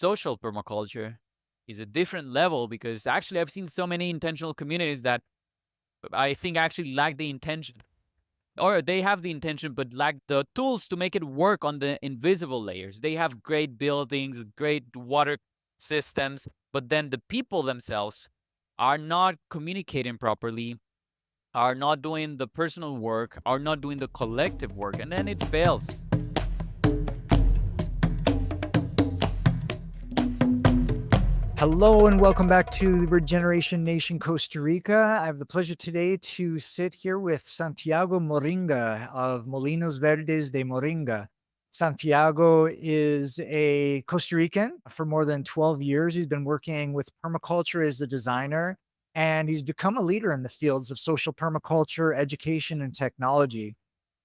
social permaculture is a different level because actually I've seen so many intentional communities that I think actually lack the intention, or they have the intention but lack the tools to make it work on the invisible layers. They have great buildings, great water systems, but then the people themselves are not communicating properly, are not doing the personal work, are not doing the collective work, and then it fails. Hello and welcome back to the Regeneration Nation Costa Rica. I have the pleasure today to sit here with Santiago Moringa of Molinos Verdes de Moringa. Santiago is a Costa Rican for more than 12 years. He's been working with permaculture as a designer, and he's become a leader in the fields of social permaculture, education, and technology.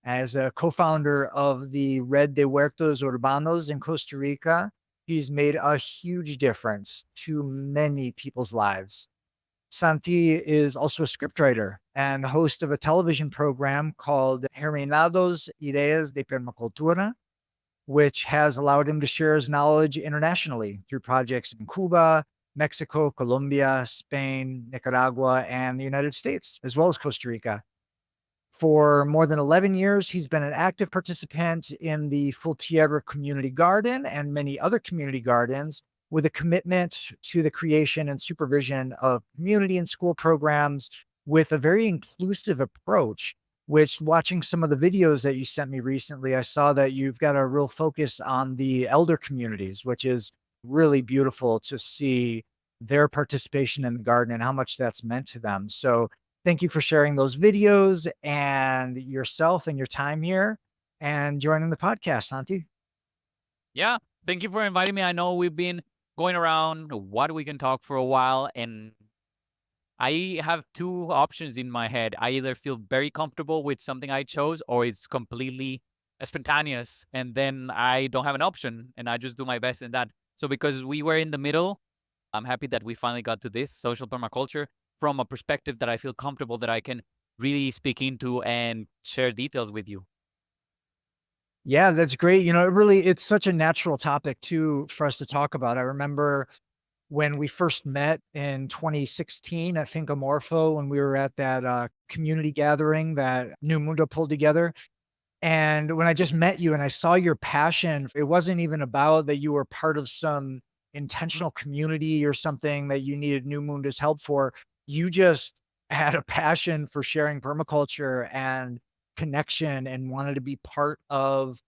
As a co-founder of the Red de Huertos Urbanos in Costa Rica, he's made a huge difference to many people's lives. Santi is also a scriptwriter and host of a television program called Germinados Ideas de Permacultura, which has allowed him to share his knowledge internationally through projects in Cuba, Mexico, Colombia, Spain, Nicaragua, and the United States, as well as Costa Rica. For more than 11 years, he's been an active participant in the Fultierra Community Garden and many other community gardens, with a commitment to the creation and supervision of community and school programs with a very inclusive approach. Which, watching some of the videos that you sent me recently, I saw that you've got a real focus on the elder communities, which is really beautiful to see their participation in the garden and how much that's meant to them. So thank you for sharing those videos and yourself and your time here and joining the podcast, Santi. Yeah, thank you for inviting me. I know we've been going around what we can talk for a while, and I have two options in my head. I either feel very comfortable with something I chose, or it's completely spontaneous, and then I don't have an option, and I just do my best in that. So because we were in the middle, I'm happy that we finally got to this social permaculture from a perspective that I feel comfortable that I can really speak into and share details with you. Yeah, that's great. It's such a natural topic too for us to talk about. I remember when we first met in 2016 at Finca Morpho when we were at that community gathering that New Mundo pulled together. And when I just met you and I saw your passion, it wasn't even about that you were part of some intentional community or something that you needed New Mundo's help for. You just had a passion for sharing permaculture and connection and wanted to be part of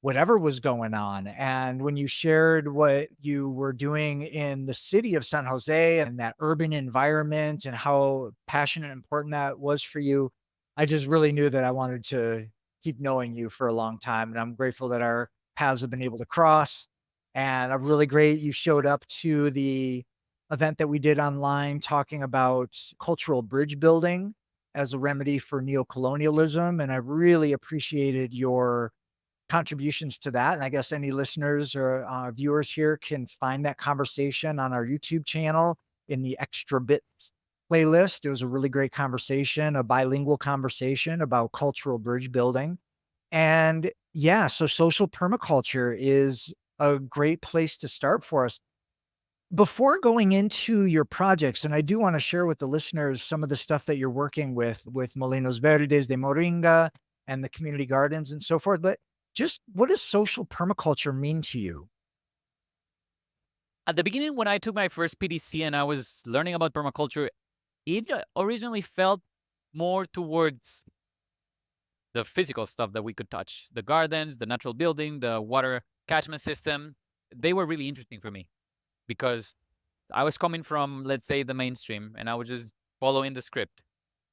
whatever was going on. And when you shared what you were doing in the city of San Jose and that urban environment and how passionate and important that was for you, I just really knew that I wanted to keep knowing you for a long time. And I'm grateful that our paths have been able to cross. And I'm really great you showed up to the event that we did online talking about cultural bridge building as a remedy for neocolonialism. And I really appreciated your contributions to that. And I guess any listeners or viewers here can find that conversation on our YouTube channel in the extra bits playlist. It was a really great conversation, a bilingual conversation about cultural bridge building. And yeah, so social permaculture is a great place to start for us. Before going into your projects, and I do want to share with the listeners some of the stuff that you're working with Molinos Verdes de Moringa and the community gardens and so forth. But just what does social permaculture mean to you? At the beginning, when I took my first PDC and I was learning about permaculture, it originally felt more towards the physical stuff that we could touch. The gardens, the natural building, the water catchment system, they were really interesting for me because I was coming from, let's say, the mainstream and I was just following the script.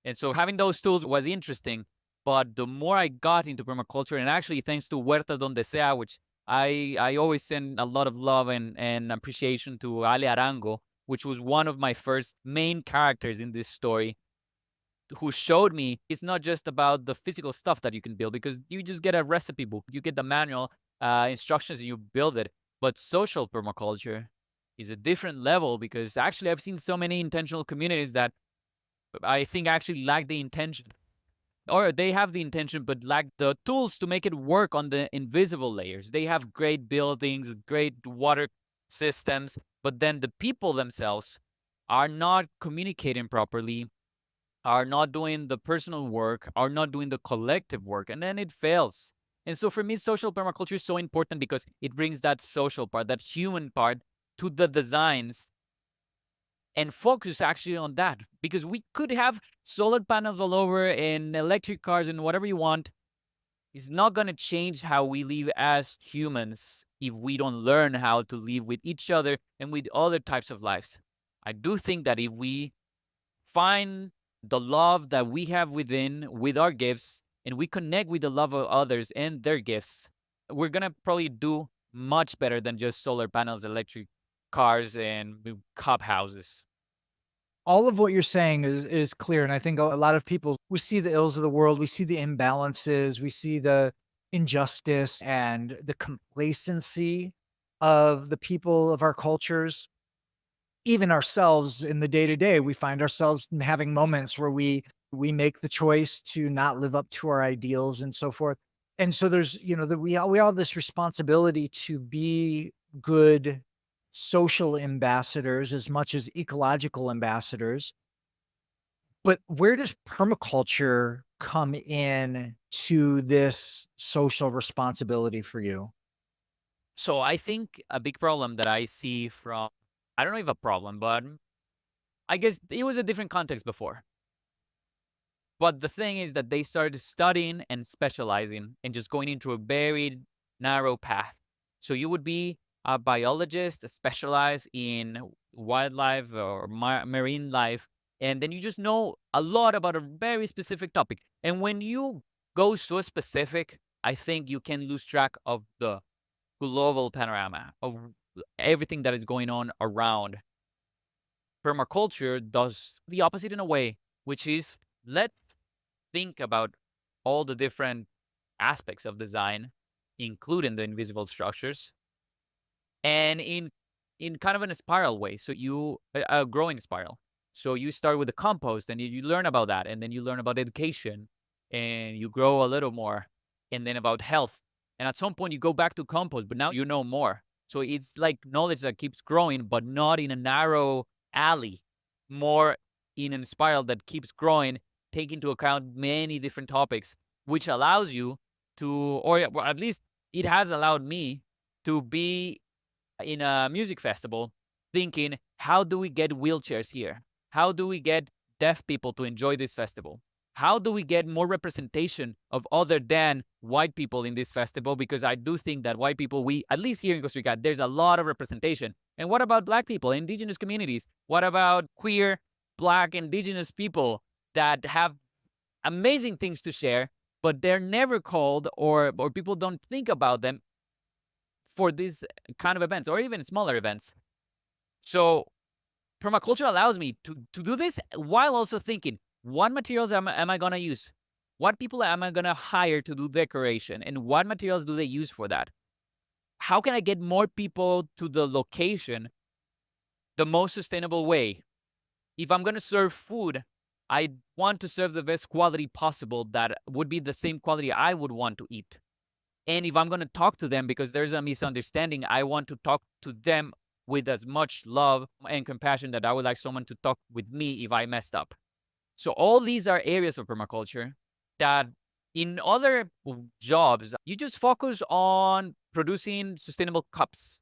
And so having those tools was interesting. But the more I got into permaculture, and actually thanks to Huertas Donde Sea, which I always send a lot of love and appreciation to Ale Arango, which was one of my first main characters in this story, who showed me it's not just about the physical stuff that you can build, because you just get a recipe book, you get the manual instructions, and you build it. But social permaculture is a different level because actually I've seen so many intentional communities that I think actually lack the intention, or they have the intention but lack the tools to make it work on the invisible layers. They have great buildings, great water systems, but then the people themselves are not communicating properly, are not doing the personal work, are not doing the collective work, and then it fails. And so for me, social permaculture is so important because it brings that social part, that human part to the designs and focus actually on that. Because we could have solar panels all over and electric cars and whatever you want. It's not going to change how we live as humans if we don't learn how to live with each other and with other types of lives. I do think that if we find the love that we have within with our gifts and we connect with the love of others and their gifts, we're going to probably do much better than just solar panels, electric cars, and cup houses. All of what you're saying is clear, and I think a lot of people, we see the ills of the world, we see the imbalances, we see the injustice and the complacency of the people of our cultures. Even ourselves in the day to day, we find ourselves having moments where we make the choice to not live up to our ideals and so forth. And so there's, we all have this responsibility to be good social ambassadors as much as ecological ambassadors. But where does permaculture come in to this social responsibility for you? So I think a big problem that I see from, I don't know if a problem, but I guess it was a different context before. But the thing is that they started studying and specializing and just going into a very narrow path. So you would be a biologist specialized in wildlife or marine life, and then you just know a lot about a very specific topic. And when you go so specific, I think you can lose track of the global panorama of everything that is going on around. Permaculture does the opposite in a way, which is let's think about all the different aspects of design, including the invisible structures, and in kind of in a spiral way. So a growing spiral. So you start with the compost, and you learn about that, and then you learn about education, and you grow a little more, and then about health. And at some point, you go back to compost, but now you know more. So it's like knowledge that keeps growing, but not in a narrow alley, more in a spiral that keeps growing, take into account many different topics, which allows you to, or well, at least it has allowed me to be in a music festival thinking, how do we get wheelchairs here? How do we get deaf people to enjoy this festival? How do we get more representation of other than white people in this festival? Because I do think that white people, we, at least here in Costa Rica, there's a lot of representation. And what about black people, indigenous communities? What about queer, black, indigenous people that have amazing things to share, but they're never called or people don't think about them for these kind of events or even smaller events. So permaculture allows me to do this while also thinking, what materials am I going to use? What people am I going to hire to do decoration? And what materials do they use for that? How can I get more people to the location the most sustainable way? If I'm going to serve food, I want to serve the best quality possible that would be the same quality I would want to eat. And if I'm going to talk to them because there's a misunderstanding, I want to talk to them with as much love and compassion that I would like someone to talk with me if I messed up. So all these are areas of permaculture that in other jobs, you just focus on producing sustainable cups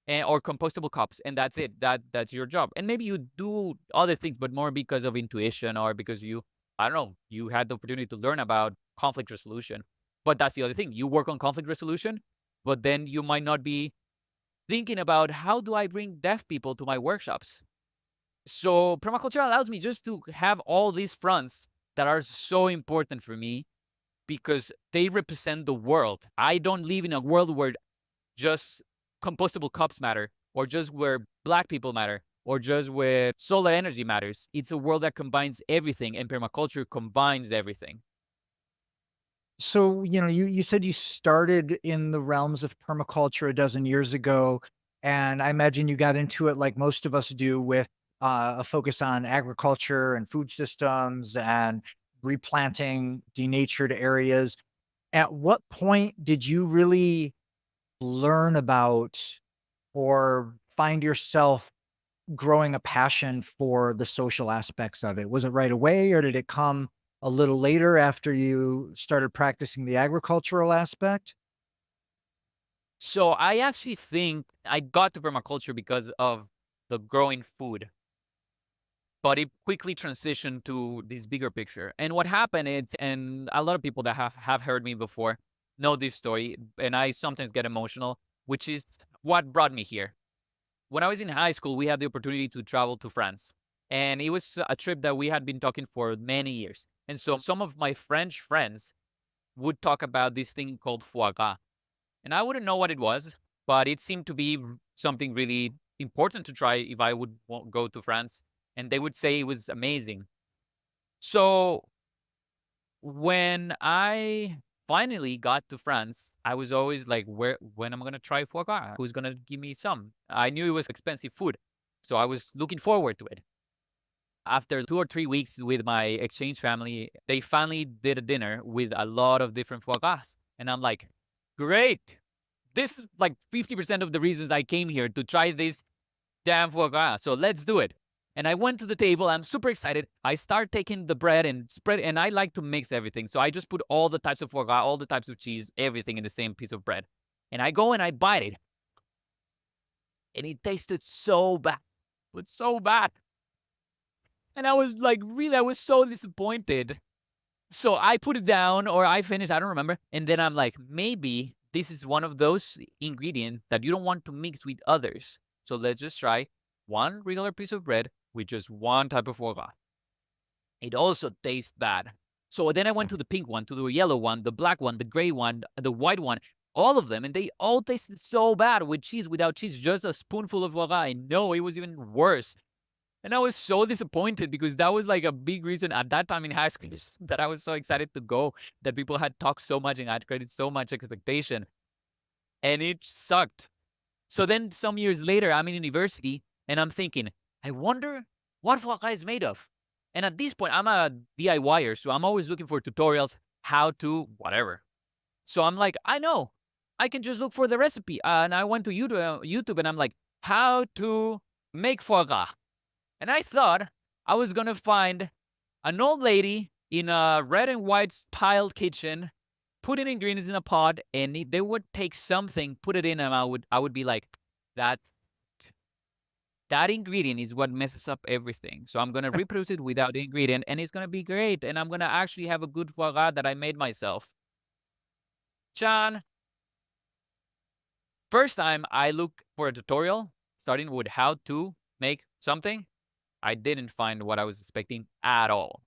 or compostable cups, and that's it. That's your job. And maybe you do other things, but more because of intuition or because you, I don't know, you had the opportunity to learn about conflict resolution. But that's the other thing. You work on conflict resolution, but then you might not be thinking about how do I bring deaf people to my workshops. So permaculture allows me just to have all these fronts that are so important for me because they represent the world. I don't live in a world where just compostable cups matter, or just where black people matter, or just where solar energy matters. It's a world that combines everything, and permaculture combines everything. So, you said you started in the realms of permaculture a dozen years ago, and I imagine you got into it like most of us do with a focus on agriculture and food systems and replanting denatured areas. At what point did you really learn about or find yourself growing a passion for the social aspects of it? Was it right away, or did it come a little later after you started practicing the agricultural aspect? So I actually think I got to permaculture because of the growing food, but it quickly transitioned to this bigger picture. And what happened is, and a lot of people that have heard me before know this story, and I sometimes get emotional, which is what brought me here. When I was in high school, we had the opportunity to travel to France. And it was a trip that we had been talking for many years. And so some of my French friends would talk about this thing called foie gras. And I wouldn't know what it was, but it seemed to be something really important to try if I would go to France. And they would say it was amazing. So when I finally got to France, I was always like, when am I gonna try foie gras? Who's gonna give me some? I knew it was expensive food, so I was looking forward to it. After 2 or 3 weeks with my exchange family, they finally did a dinner with a lot of different foie gras. And I'm like, great. This is like 50% of the reasons I came here to try this damn foie gras. So let's do it. And I went to the table. I'm super excited. I start taking the bread and spread, and I like to mix everything. So I just put all the types of foie gras, all the types of cheese, everything in the same piece of bread. And I go and I bite it, and it tasted so bad, but so bad. And I was like, really, I was so disappointed. So I put it down, or I finished, I don't remember. And then I'm like, maybe this is one of those ingredients that you don't want to mix with others. So let's just try one regular piece of bread with just one type of foie gras. It also tastes bad. So then I went to the pink one, to the yellow one, the black one, the gray one, the white one, all of them, and they all tasted so bad with cheese, without cheese, just a spoonful of foie gras. And no, it was even worse. And I was so disappointed because that was like a big reason at that time in high school that I was so excited to go, that people had talked so much and had created so much expectation. And it sucked. So then some years later, I'm in university and I'm thinking, I wonder what foie gras is made of. And at this point, I'm a DIYer, so I'm always looking for tutorials, how to, whatever. So I'm like, I know, I can just look for the recipe. And I went to YouTube and I'm like, how to make foie gras. And I thought I was gonna find an old lady in a red and white tiled kitchen, putting ingredients in a pot, and they would take something, put it in, and I would be like, that that ingredient is what messes up everything. So I'm gonna reproduce it without the ingredient, and it's gonna be great, and I'm gonna actually have a good foie gras that I made myself. Chan, first time I look for a tutorial, starting with how to make something, I didn't find what I was expecting at all.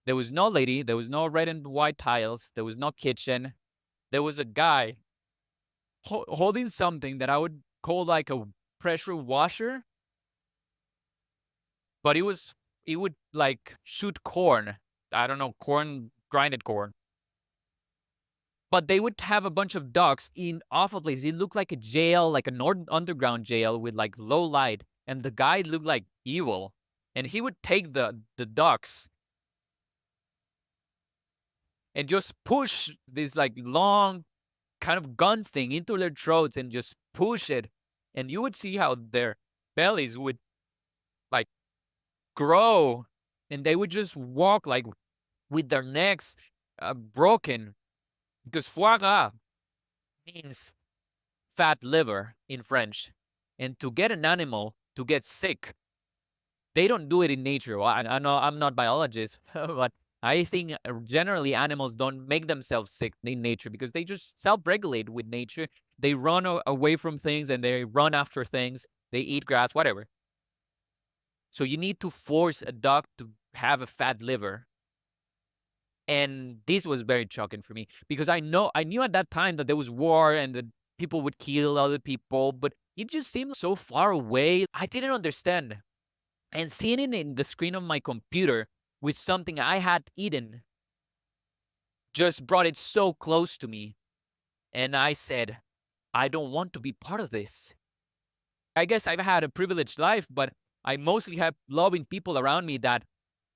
There was no lady, there was no red and white tiles, there was no kitchen. There was a guy holding something that I would call like a pressure washer, but it would like shoot corn. I don't know, corn, grinded corn. But they would have a bunch of ducks in awful place. It looked like a jail, like an underground jail with like low light. And the guy looked like evil. And he would take the ducks and just push this like long kind of gun thing into their throats and just push it. And you would see how their bellies would like grow, and they would just walk like with their necks broken, because foie gras means fat liver in French. And to get an animal to get sick, they don't do it in nature. Well, I know I'm not biologist, but I think generally animals don't make themselves sick in nature because they just self-regulate with nature. They run away from things and they run after things. They eat grass, whatever. So you need to force a dog to have a fat liver. And this was very shocking for me because I knew at that time that there was war and that people would kill other people, but it just seemed so far away. I didn't understand. And seeing it in the screen of my computer with something I had eaten just brought it so close to me. And I said, I don't want to be part of this. I guess I've had a privileged life, but I mostly have loving people around me that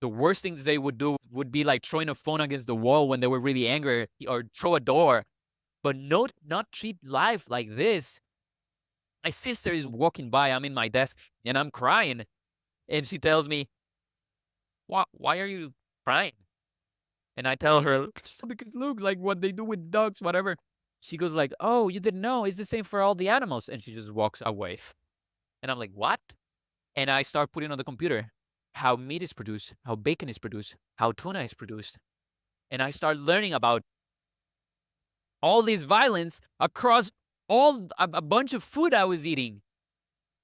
the worst things they would do would be like throwing a phone against the wall when they were really angry, or throw a door, but not treat life like this. My sister is walking by. I'm in my desk and I'm crying. And she tells me, why are you crying? And I tell her, because look, like what they do with dogs, whatever. She goes like, oh, you didn't know. It's the same for all the animals. And she just walks away. And I'm like, what? And I start putting on the computer how meat is produced, how bacon is produced, how tuna is produced. And I start learning about all this violence across a bunch of food I was eating.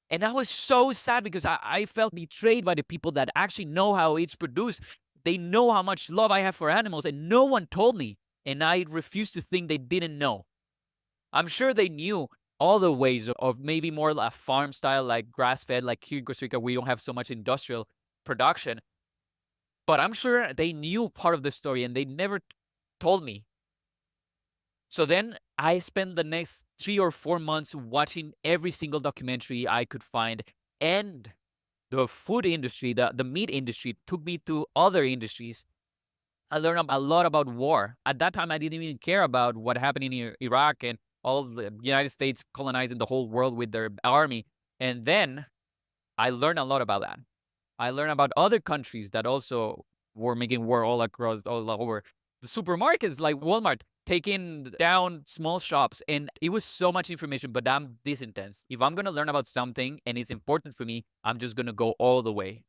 And I was so sad because I felt betrayed by the people that actually know how it's produced. They know how much love I have for animals, and no one told me. And I refuse to think they didn't know. I'm sure they knew all the ways of maybe more a farm style, like grass fed, like here in Costa Rica, we don't have so much industrial production. But I'm sure they knew part of the story and they never told me. So then I spent the next 3 or 4 months watching every single documentary I could find. And the food industry, the meat industry, took me to other industries. I learned a lot about war. At that time, I didn't even care about what happened in Iraq and all the United States colonizing the whole world with their army. And then I learned a lot about that. I learned about other countries that also were making war all across, all over. The supermarkets like Walmart taking down small shops. And it was so much information, but I'm this intense. If I'm going to learn about something and it's important for me, I'm just going to go all the way.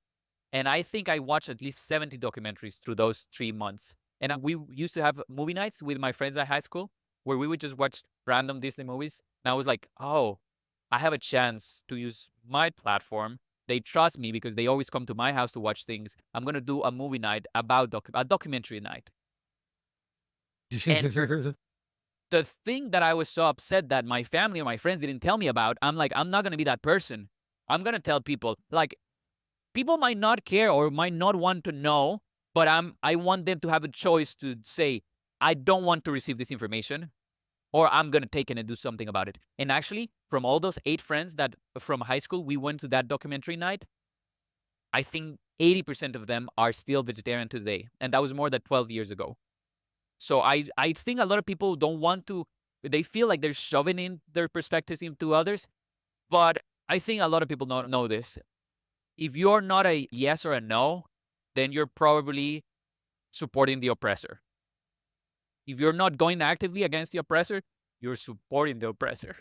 And I think I watched at least 70 documentaries through those 3 months. And we used to have movie nights with my friends at high school where we would just watch random Disney movies. And I was like, oh, I have a chance to use my platform. They trust me because they always come to my house to watch things. I'm going to do a movie night about a documentary night. And the thing that I was so upset that my family or my friends didn't tell me about, I'm like, I'm not going to be that person. I'm going to tell people. Like, people might not care or might not want to know, but I want them to have a choice to say, I don't want to receive this information, or I'm gonna take it and do something about it. And actually, from all those 8 friends that from high school we went to that documentary night, I think 80% of them are still vegetarian today. And that was more than 12 years ago. So I think a lot of people don't want to, they feel like they're shoving in their perspectives into others. But I think a lot of people don't know this. If you're not a yes or a no, then you're probably supporting the oppressor. If you're not going actively against the oppressor, you're supporting the oppressor.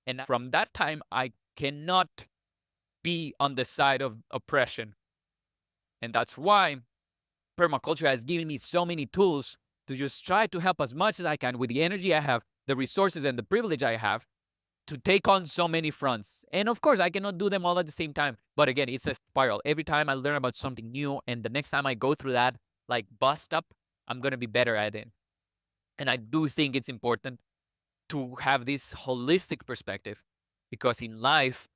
And from that time, I cannot be on the side of oppression. And that's why permaculture has given me so many tools to just try to help as much as I can with the energy I have, the resources and the privilege I have to take on so many fronts. And of course, I cannot do them all at the same time. But again, it's a spiral. Every time I learn about something new, and the next time I go through that, like bust up, I'm going to be better at it. And I do think it's important to have this holistic perspective because in life,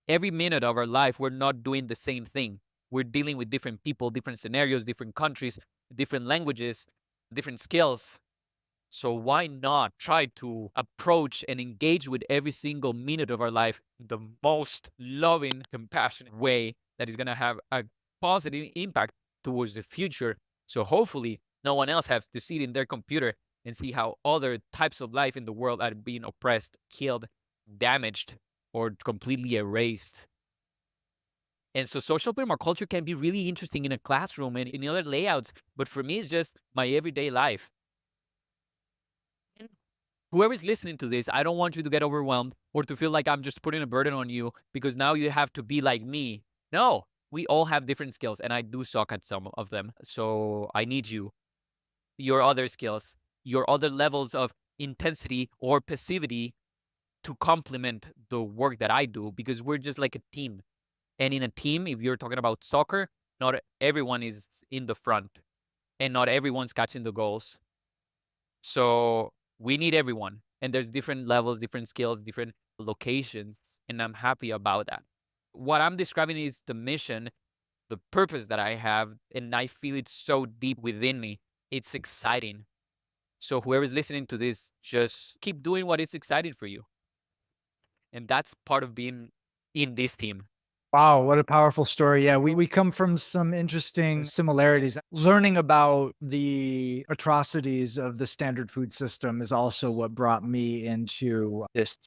every minute of our life, we're not doing the same thing. We're dealing with different people, different scenarios, different countries, different languages, different skills. So why not try to approach and engage with every single minute of our life the most loving, compassionate way that is going to have a positive impact towards the future. So hopefully no one else has to sit in their computer and see how other types of life in the world are being oppressed, killed, damaged, or completely erased. And so social permaculture can be really interesting in a classroom and in other layouts, but for me, it's just my everyday life. Whoever's listening to this, I don't want you to get overwhelmed or to feel like I'm just putting a burden on you because now you have to be like me. No, we all have different skills, and I do suck at some of them. So I need you, your other skills, your other levels of intensity or passivity to complement the work that I do because we're just like a team. And in a team, if you're talking about soccer, not everyone is in the front and not everyone's catching the goals. So we need everyone. And there's different levels, different skills, different locations. And I'm happy about that. What I'm describing is the mission, the purpose that I have. And I feel it so deep within me. It's exciting. So whoever's listening to this, just keep doing what is exciting for you. And that's part of being in this team. Wow, what a powerful story. Yeah, we come from some interesting similarities. Learning about the atrocities of the standard food system is also what brought me into this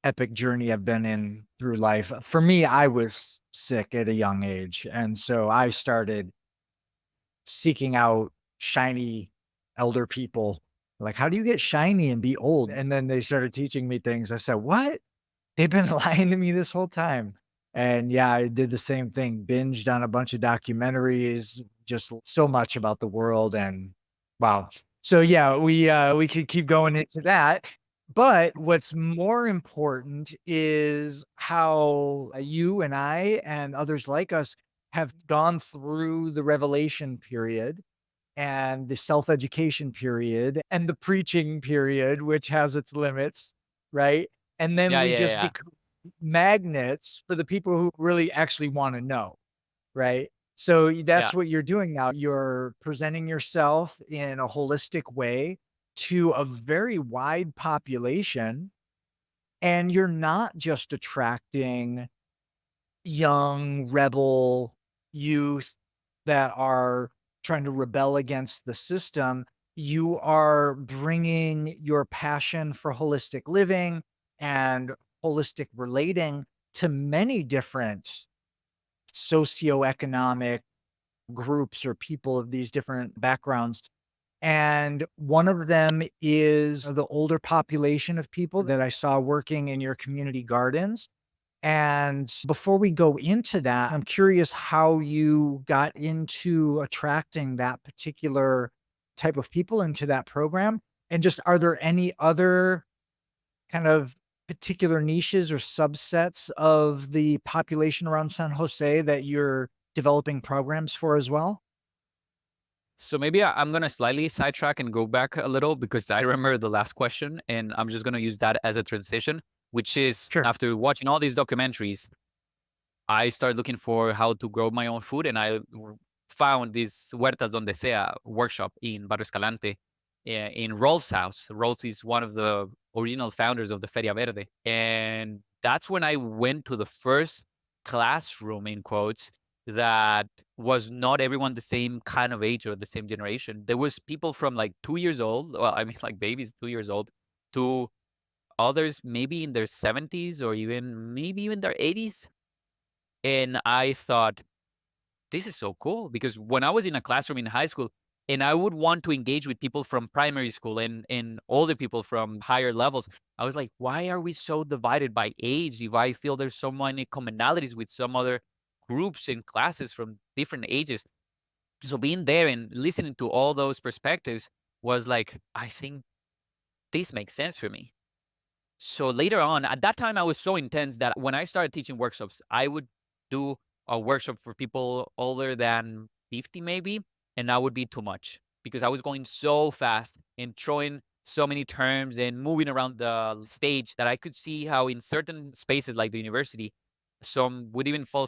epic journey I've been in through life. For me, I was sick at a young age, and so I started seeking out shiny elder people. Like, "How do you get shiny and be old?" And then they started teaching me things. I said, "What? They've been lying to me this whole time." And yeah, I did the same thing, binged on a bunch of documentaries, just so much about the world and wow. So yeah, we could keep going into that. But what's more important is how you and I and others like us have gone through the revelation period and the self-education period and the preaching period, which has its limits, right? And then Yeah, we yeah, just yeah, become magnets for the people who really actually wanna know, right? So yeah. that's what you're doing now. You're presenting yourself in a holistic way to a very wide population, and you're not just attracting young rebel youth that are trying to rebel against the system, you are bringing your passion for holistic living and holistic relating to many different socioeconomic groups or people of these different backgrounds. And one of them is the older population of people that I saw working in your community gardens. And before we go into that, I'm curious how you got into attracting that particular type of people into that program. And just are there any other kind of particular niches or subsets of the population around San Jose that you're developing programs for as well? So maybe I'm gonna slightly sidetrack and go back a little because I remember the last question, and I'm just gonna use that as a transition, which is Sure. after watching all these documentaries, I started looking for how to grow my own food, and found this Huertas Donde Sea workshop in Barrio Escalante, in Rolf's house. Rolf is one of the original founders of the Feria Verde, and that's when I went to the first classroom in quotes that was not everyone the same kind of age or the same generation. There was people from like 2 years old, well, I mean like babies 2 years old, to others maybe in their 70s or even maybe even their 80s. And I thought, this is so cool because when I was in a classroom in high school and I would want to engage with people from primary school and older people from higher levels, I was like, why are we so divided by age if I feel there's so many commonalities with some other groups and classes from different ages? So being there and listening to all those perspectives was like, I think this makes sense for me. So later on, at that time, I was so intense that when I started teaching workshops, I would do a workshop for people older than 50, maybe, and that would be too much because I was going so fast and throwing so many terms and moving around the stage that I could see how in certain spaces like the university, some would even fall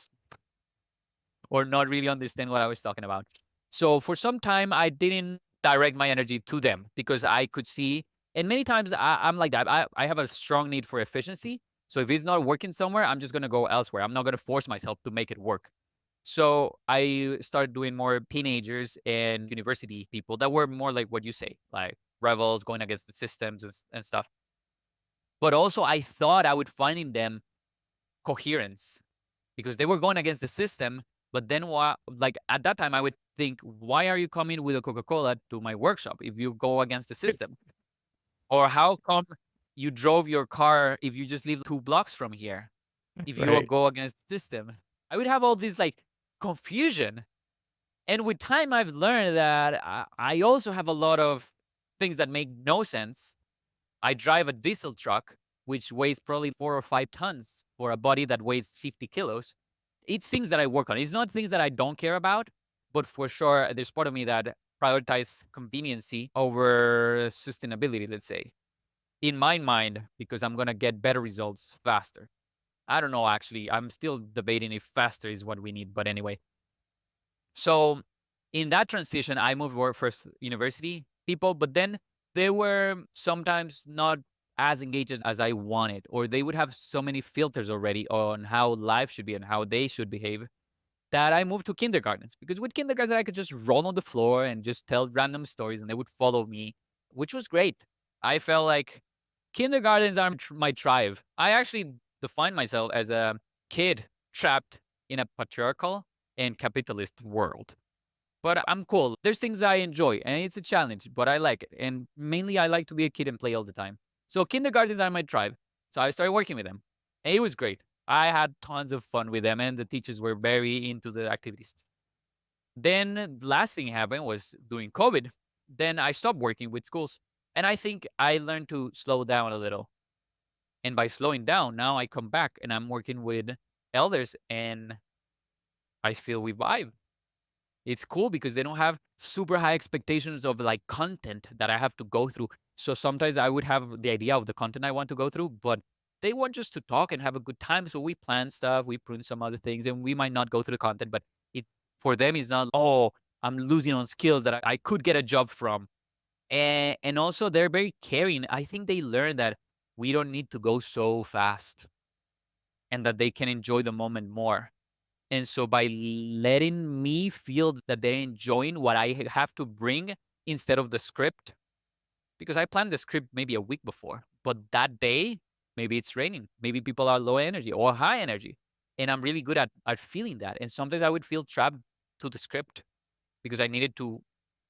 or not really understand what I was talking about. So for some time, I didn't direct my energy to them because I could see, and many times I'm like that. I have a strong need for efficiency. So if it's not working somewhere, I'm just going to go elsewhere. I'm not going to force myself to make it work. So I started doing more teenagers and university people that were more like what you say, like rebels going against the systems and stuff. But also, I thought I would find in them coherence because they were going against the system. But then, like at that time, I would think, why are you coming with a Coca Cola to my workshop if you go against the system? Or how come you drove your car if you just live 2 blocks from here? If you Right. go against the system, I would have all this like confusion. And with time, I've learned that I also have a lot of things that make no sense. I drive a diesel truck, which weighs probably 4 or 5 tons for a body that weighs 50 kilos. It's things that I work on. It's not things that I don't care about, but for sure, there's part of me that prioritize conveniency over sustainability, let's say, in my mind, because I'm going to get better results faster. I don't know, actually. I'm still debating if faster is what we need, but anyway. So in that transition, I moved work first university people, but then they were sometimes not as engaged as I wanted, or they would have so many filters already on how life should be and how they should behave that I moved to kindergartens. Because with kindergartens, I could just roll on the floor and just tell random stories and they would follow me, which was great. I felt like Kindergartens are my tribe. I actually define myself as a kid trapped in a patriarchal and capitalist world. But I'm cool. There's things I enjoy, and it's a challenge, but I like it. And mainly, I like to be a kid and play all the time. So kindergartens are my tribe. So I started working with them, and it was great. I had tons of fun with them, and the teachers were very into the activities. Then the last thing happened was during COVID. Then I stopped working with schools, and I think I learned to slow down a little. And by slowing down, now I come back and I'm working with elders, and I feel we vibe. It's cool because they don't have super high expectations of like content that I have to go through. So sometimes I would have the idea of the content I want to go through, but they want just to talk and have a good time. So we plan stuff, we prune some other things, and we might not go through the content, but it for them is not, oh, I'm losing on skills that I could get a job from. And also they're very caring. I think they learn that we don't need to go so fast and that they can enjoy the moment more. And so by letting me feel that they're enjoying what I have to bring instead of the script, because I planned the script maybe a week before, but that day, maybe it's raining. Maybe people are low energy or high energy. And I'm really good at feeling that. And sometimes I would feel trapped to the script because I needed to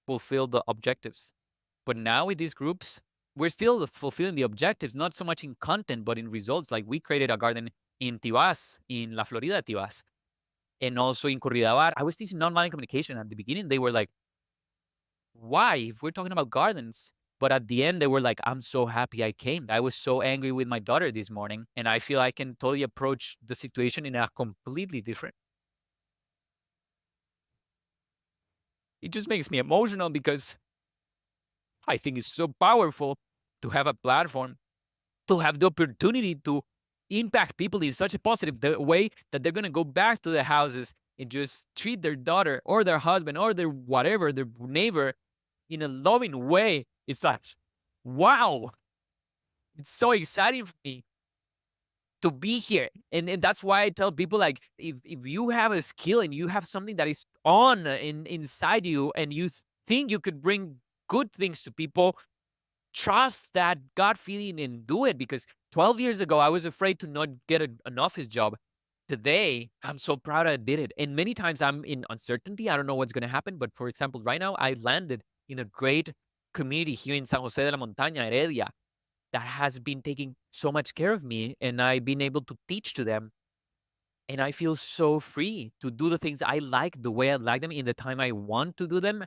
fulfill the objectives. But now with these groups, we're still fulfilling the objectives, not so much in content, but in results. Like we created a garden in Tibas, in La Florida, Tibas, and also in Corridabar. I was teaching nonviolent communication at the beginning. They were like, why? If we're talking about gardens. But at the end, they were like, I'm so happy I came. I was so angry with my daughter this morning, and I feel I can totally approach the situation in a completely different. It just makes me emotional because I think it's so powerful to have a platform, to have the opportunity to impact people in such a positive way that they're going to go back to their houses and just treat their daughter or their husband or their whatever, their neighbor in a loving way. It's like, wow, it's so exciting for me to be here. And that's why I tell people like if you have a skill and you have something that is on inside you and you think you could bring good things to people, trust that gut feeling and do it because 12 years ago, I was afraid to not get an office job. Today, I'm so proud I did it. And many times I'm in uncertainty. I don't know what's going to happen. But for example, right now, I landed in a great community here in San Jose de la Montaña, Heredia, that has been taking so much care of me. And I've been able to teach to them. And I feel so free to do the things I like the way I like them in the time I want to do them.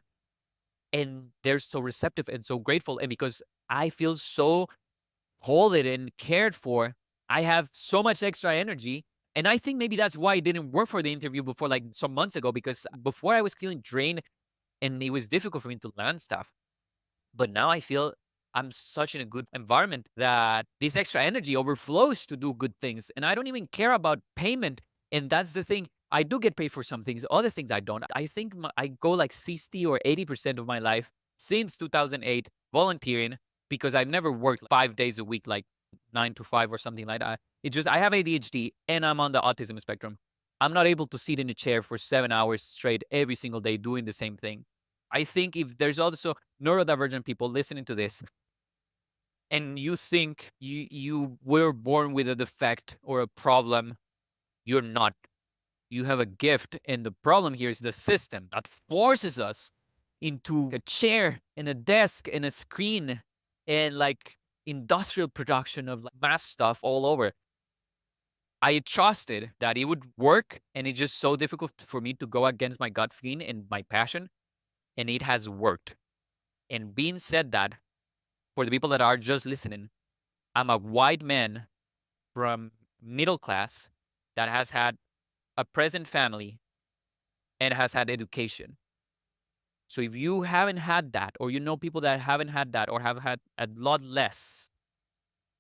And they're so receptive and so grateful. And because I feel so hold it and cared for, I have so much extra energy. And I think maybe that's why it didn't work for the interview before, like some months ago, because before I was feeling drained and it was difficult for me to learn stuff. But now I feel I'm such in a good environment that this extra energy overflows to do good things. And I don't even care about payment. And that's the thing. I do get paid for some things, other things I don't. I think I go like 60 or 80% of my life since 2008 volunteering because I've never worked 5 days a week, like 9 to 5 or something like that. It just, I have ADHD and I'm on the autism spectrum. I'm not able to sit in a chair for 7 hours straight every single day doing the same thing. I think if there's also neurodivergent people listening to this and you think you were born with a defect or a problem, you're not. You have a gift. And the problem here is the system that forces us into a chair and a desk and a screen and like industrial production of like mass stuff all over. I trusted that it would work and it's just so difficult for me to go against my gut feeling and my passion. And it has worked. And being said that, for the people that are just listening, I'm a white man from middle class that has had a present family and has had education. So if you haven't had that, or you know people that haven't had that, or have had a lot less,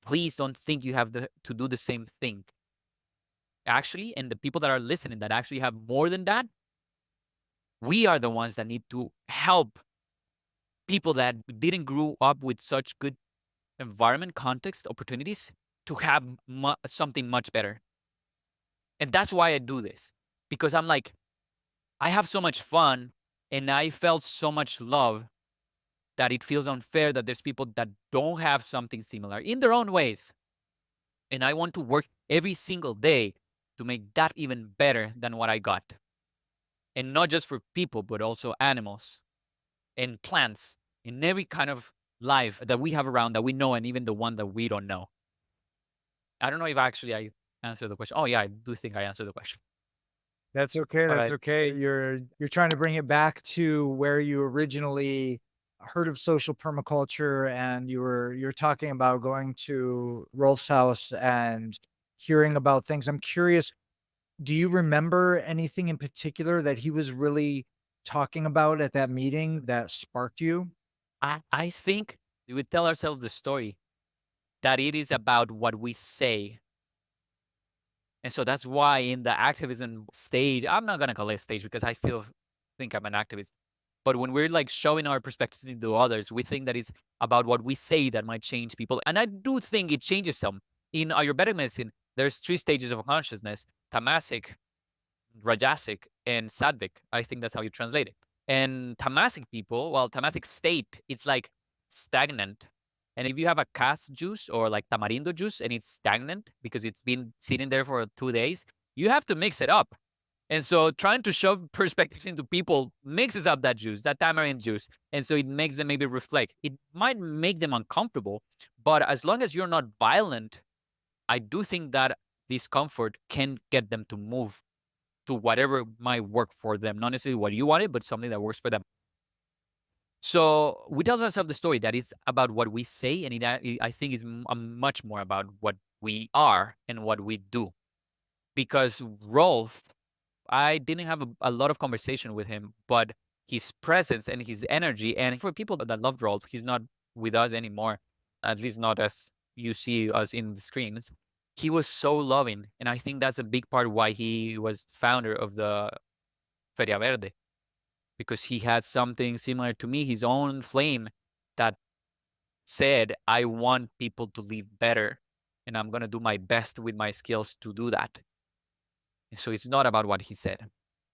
please don't think you have to do the same thing. Actually, and the people that are listening that actually have more than that, we are the ones that need to help people that didn't grow up with such good environment, context, opportunities to have something much better. And that's why I do this because I'm like, I have so much fun and I felt so much love that it feels unfair that there's people that don't have something similar in their own ways. And I want to work every single day to make that even better than what I got. And not just for people, but also animals and plants in every kind of life that we have around that we know and even the one that we don't know. I don't know if actually I answered the question. Oh yeah, I do think I answered the question. That's okay, All that's right. okay. You're trying to bring it back to where you originally heard of social permaculture, and you're talking about going to Rolf's house and hearing about things. I'm curious, do you remember anything in particular that he was really talking about at that meeting that sparked you? I think we would tell ourselves the story that it is about what we say. And so that's why in the activism stage, I'm not gonna call it stage because I still think I'm an activist. But when we're like showing our perspectives into others, we think that it's about what we say that might change people. And I do think it changes some. In Ayurvedic medicine, there's 3 stages of consciousness: tamasic, rajasic, and sattvic. I think that's how you translate it. And tamasic people, well, tamasic state, it's like stagnant. And if you have a cas juice or like tamarindo juice and it's stagnant because it's been sitting there for 2 days, you have to mix it up. And so trying to shove perspectives into people mixes up that juice, that tamarind juice. And so it makes them maybe reflect. It might make them uncomfortable, but as long as you're not violent, I do think that discomfort can get them to move to whatever might work for them. Not necessarily what you wanted, but something that works for them. So we tell ourselves the story that it's about what we say, and I think is much more about what we are and what we do. Because Rolf, I didn't have a lot of conversation with him, but his presence and his energy, and for people that loved Rolf, he's not with us anymore, at least not as you see us in the screens. He was so loving, and I think that's a big part why he was founder of the Feria Verde, because he had something similar to me, his own flame that said, I want people to live better, and I'm gonna do my best with my skills to do that. And so it's not about what he said.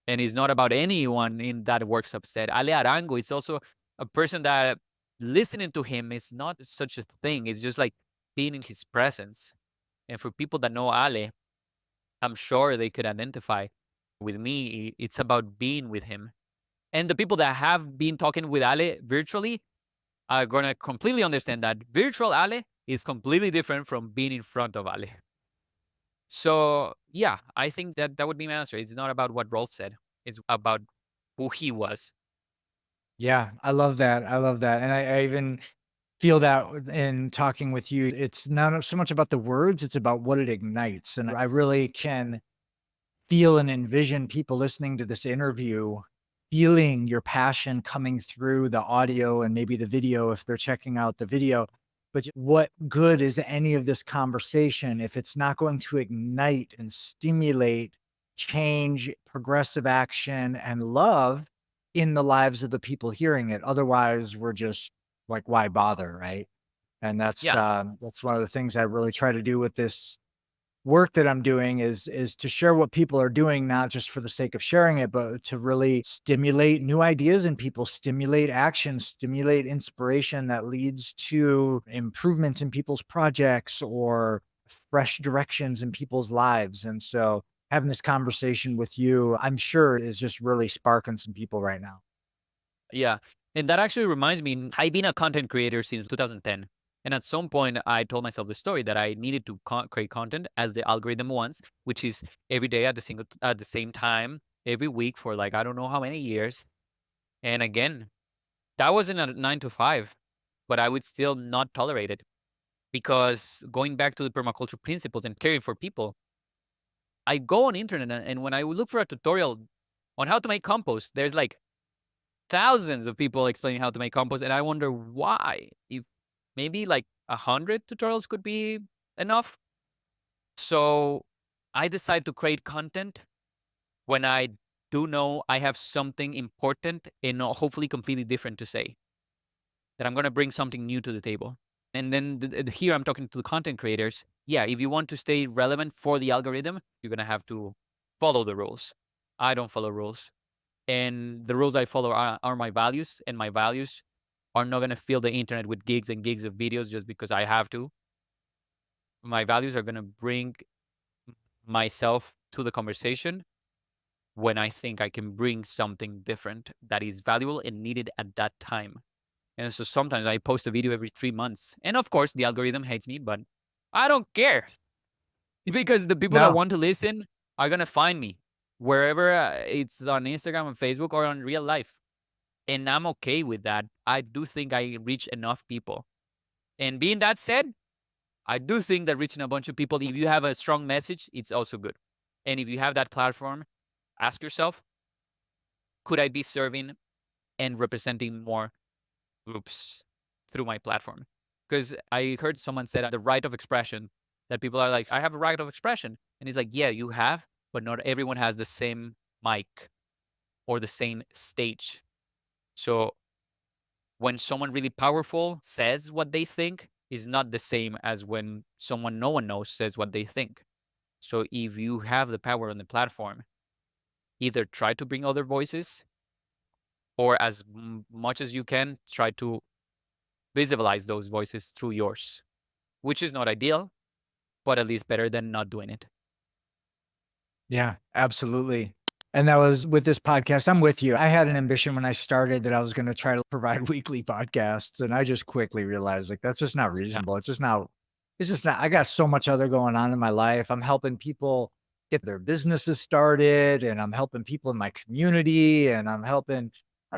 And it's not about anyone in that workshop said. Ale Arango is also a person that listening to him is not such a thing. It's just like being in his presence. And for people that know Ale, I'm sure they could identify with me. It's about being with him. And the people that have been talking with Ale virtually are going to completely understand that virtual Ale is completely different from being in front of Ale. So, yeah, I think that that would be my answer. It's not about what Rolf said, it's about who he was. Yeah, I love that. I love that. And I even feel that in talking with you. It's not so much about the words, it's about what it ignites. And I really can feel and envision people listening to this interview feeling your passion coming through the audio and maybe the video if they're checking out the video. But what good is any of this conversation if it's not going to ignite and stimulate change, progressive action, and love in the lives of the people hearing it? Otherwise, we're just like, why bother, right? And Yeah, that's one of the things I really try to do with this work that I'm doing is to share what people are doing, not just for the sake of sharing it, but to really stimulate new ideas in people, stimulate action, stimulate inspiration that leads to improvement in people's projects or fresh directions in people's lives. And so having this conversation with you, I'm sure is just really sparking some people right now. yeah. And that actually reminds me, I've been a content creator since 2010. And at some point, I told myself the story that I needed to create content as the algorithm wants, which is every day at the same time, every week for like I don't know how many years. And again, that wasn't a 9 to 5, but I would still not tolerate it because going back to the permaculture principles and caring for people, I go on internet and when I look for a tutorial on how to make compost, there's like thousands of people explaining how to make compost, and I wonder why. If maybe like 100 tutorials could be enough. So I decide to create content when I do know I have something important and hopefully completely different to say. That I'm gonna bring something new to the table. And then here I'm talking to the content creators. Yeah, if you want to stay relevant for the algorithm, you're gonna have to follow the rules. I don't follow rules, and the rules I follow are my values, and my values are not going to fill the internet with gigs and gigs of videos just because I have to. My values are going to bring myself to the conversation when I think I can bring something different that is valuable and needed at that time. And so sometimes I post a video every 3 months. And of course, the algorithm hates me, but I don't care because the people that No. want to listen are going to find me wherever it's on Instagram and Facebook or on real life. And I'm okay with that. I do think I reach enough people. And being that said, I do think that reaching a bunch of people, if you have a strong message, it's also good. And if you have that platform, ask yourself, could I be serving and representing more groups through my platform? Because I heard someone said the right of expression, that people are like, I have a right of expression. And it's like, yeah, you have, but not everyone has the same mic or the same stage. So when someone really powerful says what they think is not the same as when someone no one knows says what they think. So if you have the power on the platform, either try to bring other voices or as much as you can, try to visualize those voices through yours, which is not ideal, but at least better than not doing it. Yeah, absolutely. And that was with this podcast. I'm with you. I had an ambition when I started that I was going to try to provide weekly podcasts. And I just quickly realized like that's just not Yeah. reasonable. It's just not, I got so much other going on in my life. I'm helping people get their businesses started and I'm helping people in my community and I'm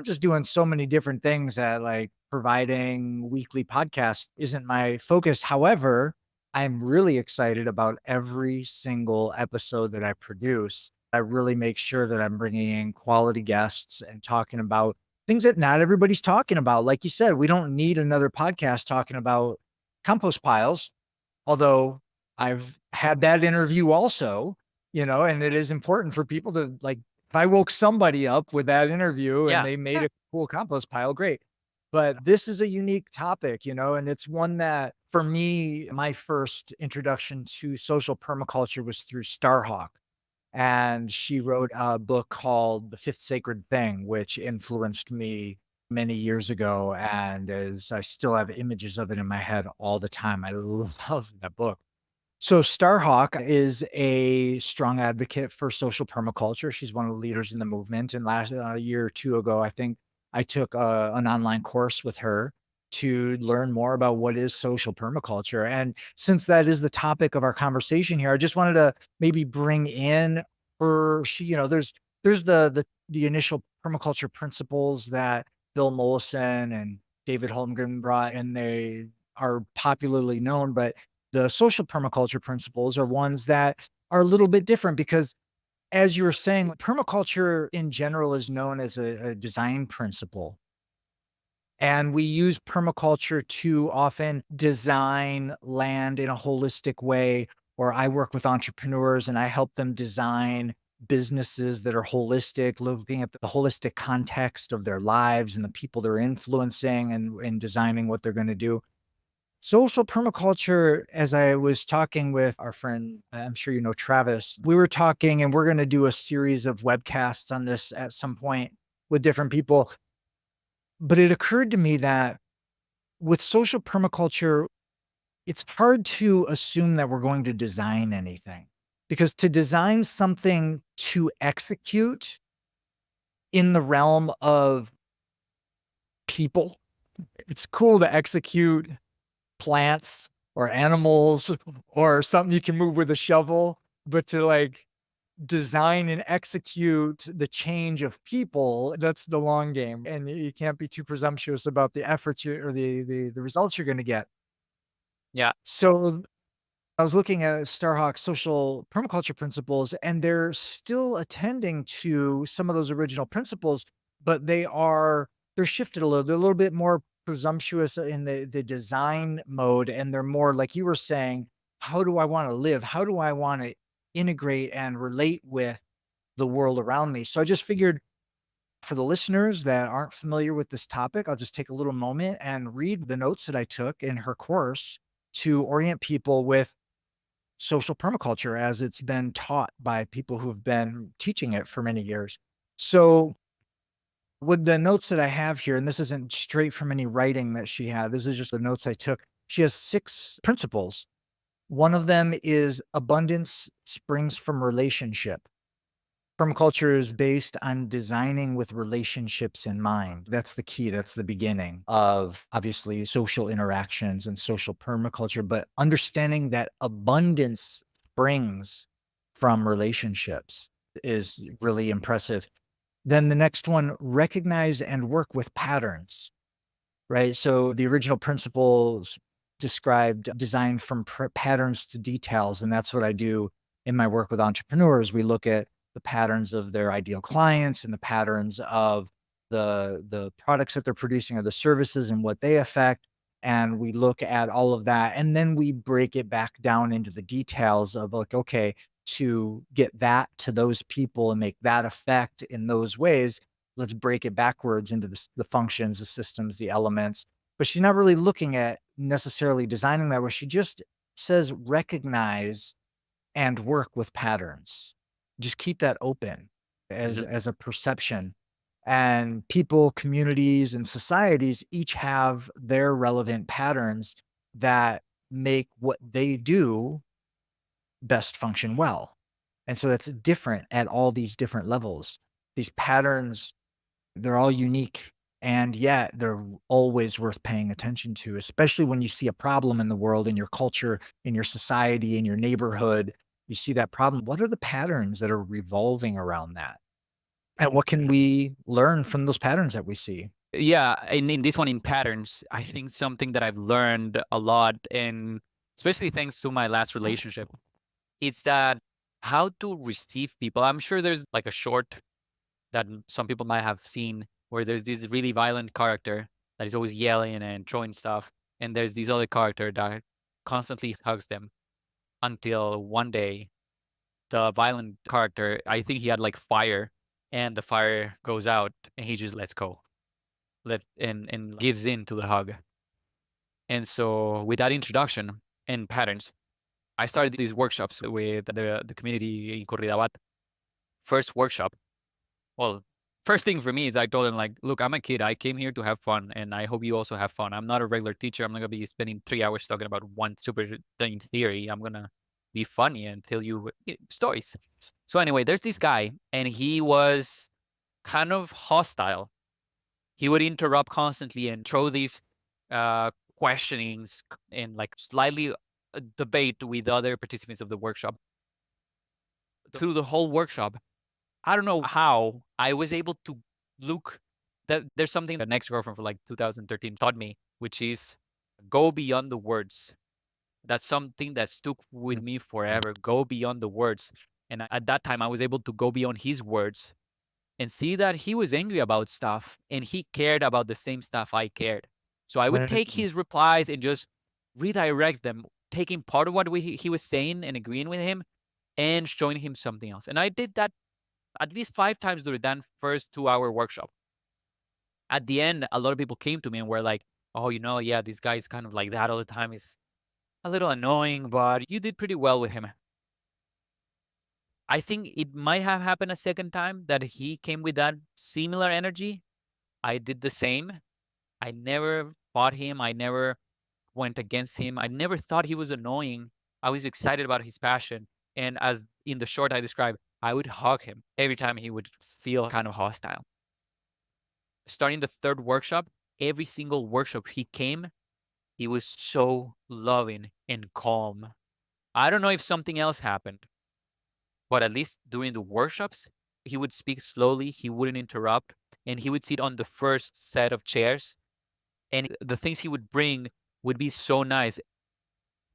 just doing so many different things that like providing weekly podcasts isn't my focus. However, I'm really excited about every single episode that I produce. I really make sure that I'm bringing in quality guests and talking about things that not everybody's talking about. Like you said, we don't need another podcast talking about compost piles, although I've had that interview also, and it is important for people to like, if I woke somebody up with that interview and Yeah. they made a cool compost pile, great. But this is a unique topic, and it's one that for me, my first introduction to social permaculture was through Starhawk. And she wrote a book called The Fifth Sacred Thing, which influenced me many years ago. And as I still have images of it in my head all the time. I love that book. So Starhawk is a strong advocate for social permaculture. She's one of the leaders in the movement. And last year or two ago, I think I took an online course with her to learn more about what is social permaculture. And since that is the topic of our conversation here, I just wanted to maybe bring in her. There's the initial permaculture principles that Bill Mollison and David Holmgren brought, and they are popularly known, but the social permaculture principles are ones that are a little bit different because, as you were saying, permaculture in general is known as a design principle. And we use permaculture to often design land in a holistic way. Or I work with entrepreneurs and I help them design businesses that are holistic, looking at the holistic context of their lives and the people they're influencing and designing what they're going to do. Social permaculture, as I was talking with our friend, I'm sure you know Travis, we were talking and we're going to do a series of webcasts on this at some point with different people. But it occurred to me that with social permaculture, it's hard to assume that we're going to design anything because to design something to execute in the realm of people, it's cool to execute plants or animals or something you can move with a shovel, but to like design and execute the change of people, that's the long game. And you can't be too presumptuous about the efforts or the results you're going to get. Yeah. So I was looking at Starhawk's social permaculture principles, and they're still attending to some of those original principles, but they're shifted a little. They're a little bit more presumptuous in the design mode, and they're more like you were saying, how do I want to live? How do I want to integrate and relate with the world around me? So I just figured for the listeners that aren't familiar with this topic, I'll just take a little moment and read the notes that I took in her course to orient people with social permaculture as it's been taught by people who've been teaching it for many years. So With the notes that I have here, and this isn't straight from any writing that she had, this is just the notes I took. She has 6 principles. One of them is abundance springs from relationship. Permaculture is based on designing with relationships in mind. That's the key. That's the beginning of obviously social interactions and social permaculture, but understanding that abundance springs from relationships is really impressive. Then the next one, recognize and work with patterns, right? So the original principles described design from patterns to details. And that's what I do in my work with entrepreneurs. We look at the patterns of their ideal clients and the patterns of the products that they're producing or the services and what they affect. And we look at all of that. And then we break it back down into the details of like, okay, to get that to those people and make that effect in those ways, let's break it backwards into the functions, the systems, the elements. But she's not really looking at necessarily designing that way. She just says recognize and work with patterns. Just keep that open Mhm. as a perception. And people, communities, and societies each have their relevant patterns that make what they do best function well. And so that's different at all these different levels. These patterns, they're all unique, and yet they're always worth paying attention to, especially when you see a problem in the world, in your culture, in your society, in your neighborhood. You see that problem. What are the patterns that are revolving around that? And what can we learn from those patterns that we see? Yeah, in this one in patterns, I think something that I've learned a lot, and especially thanks to my last relationship, it's that how to receive people. I'm sure there's like a short that some people might have seen where there's this really violent character that is always yelling and throwing stuff, and there's this other character that constantly hugs them until one day the violent character, I think he had like fire, and the fire goes out, and he just lets go, and gives in to the hug. And so with that introduction and patterns, I started these workshops with the community in Corridabat. First workshop, well, first thing for me is I told them like, look, I'm a kid. I came here to have fun, and I hope you also have fun. I'm not a regular teacher. I'm not gonna be spending 3 hours talking about one super thing theory. I'm gonna be funny and tell you stories. So anyway, there's this guy, and he was kind of hostile. He would interrupt constantly and throw these questionings and like slightly debate with other participants of the workshop. Through the whole workshop, I don't know how I was able to look that there's something that an ex-girlfriend from like 2013 taught me, which is go beyond the words. That's something that stuck with me forever. Go beyond the words. And at that time, I was able to go beyond his words and see that he was angry about stuff and he cared about the same stuff I cared. So I would take Mm. his replies and just redirect them, taking part of what he was saying and agreeing with him and showing him something else. And I did that at least 5 times during that first 2 hour workshop. At the end, a lot of people came to me and were like, oh, yeah, this guy's kind of like that all the time. He's a little annoying, but you did pretty well with him. I think it might have happened a second time that he came with that similar energy. I did the same. I never fought him. I never went against him. I never thought he was annoying. I was excited about his passion. And as in the short I described, I would hug him every time he would feel kind of hostile. Starting the third workshop, every single workshop he came, he was so loving and calm. I don't know if something else happened, but at least during the workshops, he would speak slowly, he wouldn't interrupt, and he would sit on the first set of chairs. And the things he would bring would be so nice.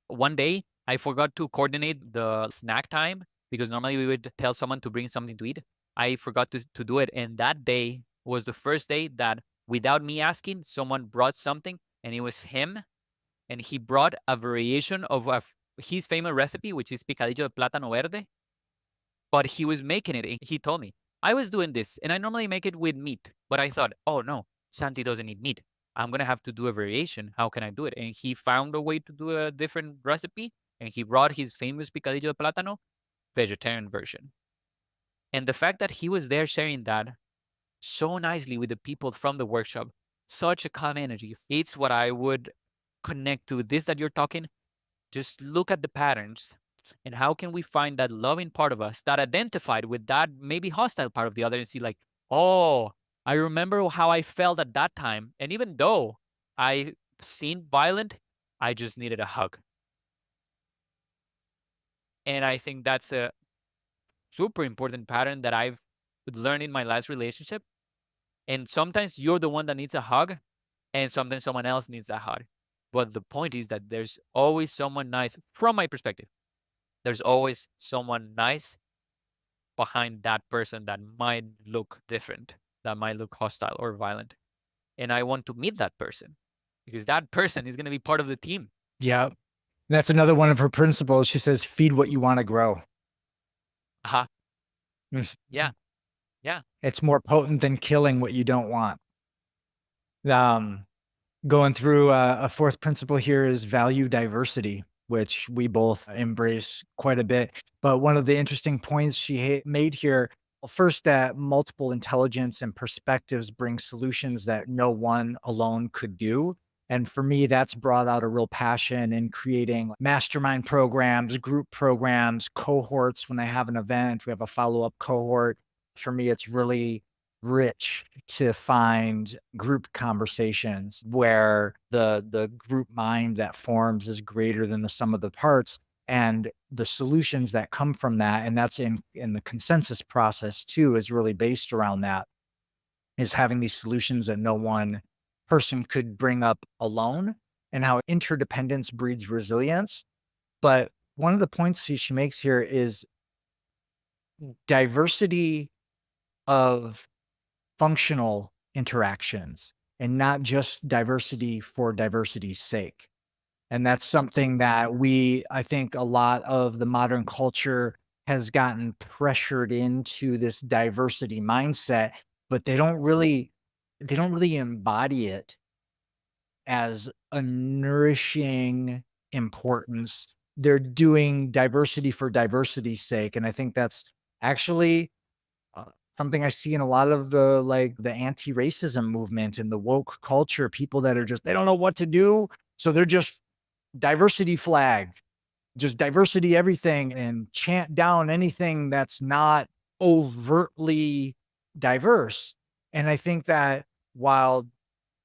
One day, I forgot to coordinate the snack time because normally we would tell someone to bring something to eat. I forgot to do it. And that day was the first day that without me asking, someone brought something and it was him. And he brought a variation of his famous recipe, which is picadillo de plátano verde, but he was making it. And he told me, I was doing this and I normally make it with meat, but I thought, oh no, Santi doesn't eat meat. I'm going to have to do a variation. How can I do it? And he found a way to do a different recipe and he brought his famous picadillo de plátano vegetarian version. And the fact that he was there sharing that so nicely with the people from the workshop. Such a calm energy. It's what I would connect to this that you're talking. Just look at the patterns and how can we find that loving part of us that identified with that maybe hostile part of the other and see like, oh, I remember how I felt at that time. And even though I seemed violent, I just needed a hug. And I think that's a super important pattern that I've learned in my last relationship. And sometimes you're the one that needs a hug, and sometimes someone else needs a hug. But the point is that there's always someone nice, from my perspective, there's always someone nice behind that person that might look different, that might look hostile or violent. And I want to meet that person because that person is going to be part of the team. Yeah. That's another one of her principles. She says, feed what you want to grow. Aha. Mm. Yeah. Yeah. It's more potent than killing what you don't want. Um, Going through a fourth principle here is value diversity, which we both embrace quite a bit. But one of the interesting points she made here, well, first, that multiple intelligence and perspectives bring solutions that no one alone could do. And for me, that's brought out a real passion in creating mastermind programs, group programs, cohorts. When I have an event, we have a follow up cohort. For me, it's really rich to find group conversations where the group mind that forms is greater than the sum of the parts, and the solutions that come from that, and that's in the consensus process too, is really based around that, is having these solutions that no one person could bring up alone, and how interdependence breeds resilience. But one of the points she makes here is diversity of functional interactions and not just diversity for diversity's sake. And that's something that I think a lot of the modern culture has gotten pressured into this diversity mindset, but they don't really embody it as a nourishing importance. They're doing diversity for diversity's sake. And I think that's actually uh, something I see in a lot of the anti-racism movement and the woke culture, people that are just they don't know what to do, so they're just diversity flag, just diversity everything and chant down anything that's not overtly diverse. And I think that while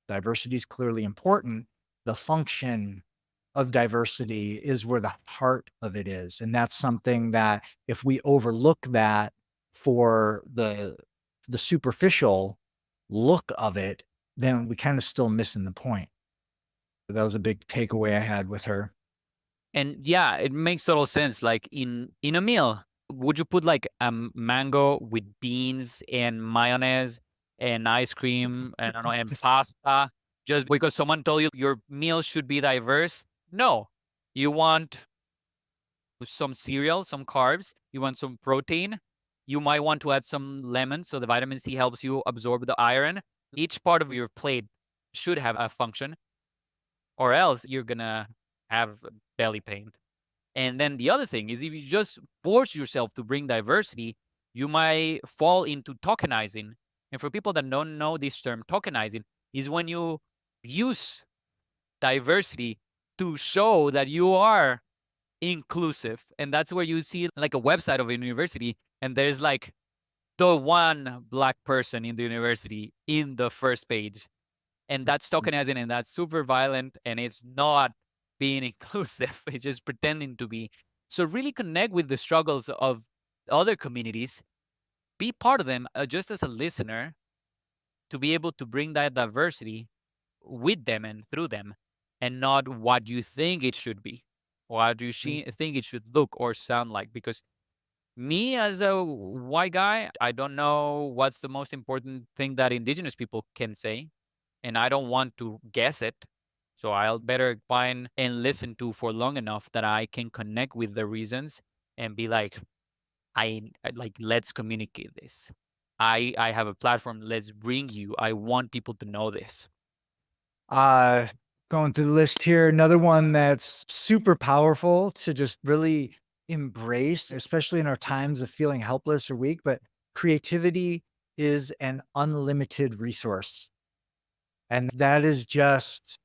diversity is clearly important, the function of diversity is where the heart of it is. And that's something that if we overlook that for the superficial look of it, then we kind of still missing the point. That was a big takeaway I had with her. And yeah, it makes total sense. Like in a meal, would you put like a mango with beans and mayonnaise and ice cream and I don't know and pasta just because someone told you your meal should be diverse? No. You want some cereal, some carbs, you want some protein. You might want to add some lemon so the vitamin C helps you absorb the iron. Each part of your plate should have a function or else you're gonna have belly pain. And then the other thing is if you just force yourself to bring diversity, you might fall into tokenizing. And for people that don't know this term, tokenizing is when you use diversity to show that you are inclusive. And that's where you see like a website of a university and there's like the one black person in the university in the first page, and that's tokenizing and that's super violent and it's not being inclusive. It's just pretending to be. So really connect with the struggles of other communities, be part of them just as a listener to be able to bring that diversity with them and through them, and not what you think it should be or how do you think it should look or sound like. Because me as a white guy, I don't know what's the most important thing that indigenous people can say, and I don't want to guess it. So I'll better find and listen to for long enough that I can connect with the reasons and be like, like let's communicate this. I have a platform. Let's bring you. I want people to know this. Uh, Going through the list here, another one that's super powerful to just really embrace, especially in our times of feeling helpless or weak, but creativity is an unlimited resource. And that is just,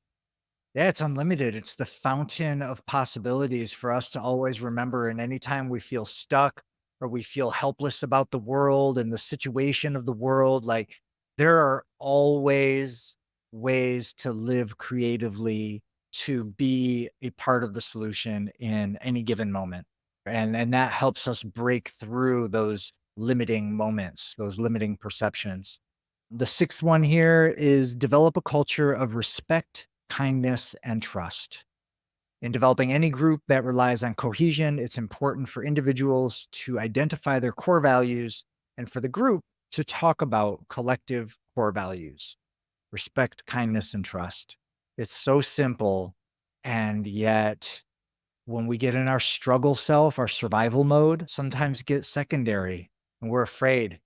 yeah, it's unlimited. It's the fountain of possibilities for us to always remember. And anytime we feel stuck or we feel helpless about the world and the situation of the world, like there are always ways to live creatively, to be a part of the solution in any given moment. And that helps us break through those limiting moments, those limiting perceptions. The sixth one here is develop a culture of respect, kindness, and trust. In developing any group that relies on cohesion, it's important for individuals to identify their core values and for the group to talk about collective core values: respect, kindness, and trust. It's so simple. And yet, when we get in our struggle self, our survival mode, sometimes get secondary and we're afraid.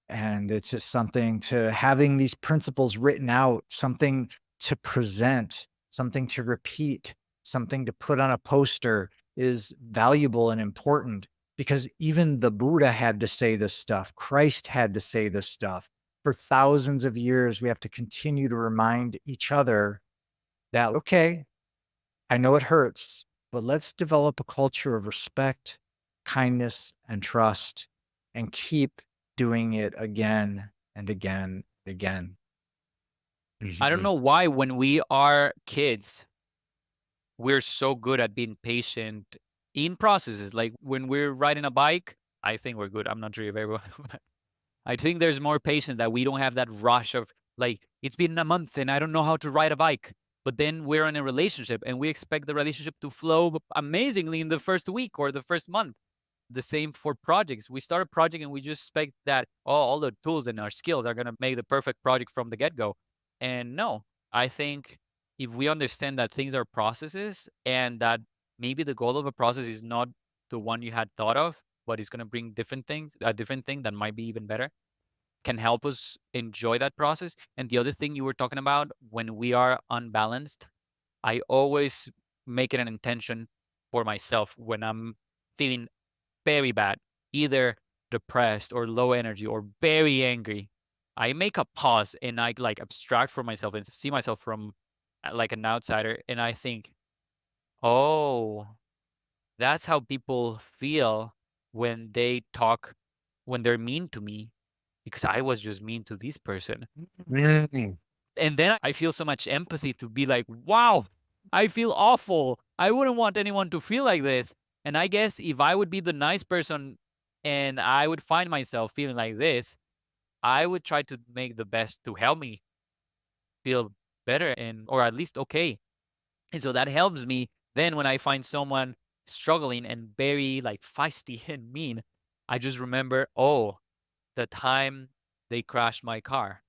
And it's just something to having these principles written out, something to present, something to repeat, something to put on a poster is valuable and important because even the Buddha had to say this stuff. Christ had to say this stuff. For thousands of years, we have to continue to remind each other that, okay, I know it hurts, but let's develop a culture of respect, kindness, and trust and keep doing it again and again and again. I don't know why when we are kids, we're so good at being patient in processes. Like when we're riding a bike, I think we're good. I'm not sure if everyone, I think there's more patience that we don't have that rush of like, it's been a month and I don't know how to ride a bike. But then we're in a relationship and we expect the relationship to flow amazingly in the first week or the first month. The same for projects. We start a project and we just expect that all the tools and our skills are going to make the perfect project from the get go. And no, I think if we understand that things are processes and that maybe the goal of a process is not the one you had thought of, but it's going to bring different things, a different thing that might be even better, can help us enjoy that process. And the other thing you were talking about, when we are unbalanced, I always make it an intention for myself when I'm feeling very bad, either depressed or low energy or very angry. I make a pause and I like abstract from myself and see myself from like an outsider. And I think, oh, that's how people feel when they talk, when they're mean to me, because I was just mean to this person. Mm. And then I feel so much empathy to be like, wow, I feel awful. I wouldn't want anyone to feel like this. And I guess if I would be the nice person and I would find myself feeling like this, I would try to make the best to help me feel better and or at least okay. And so that helps me then when I find someone struggling and very like feisty and mean, I just remember, oh, the time they crashed my car.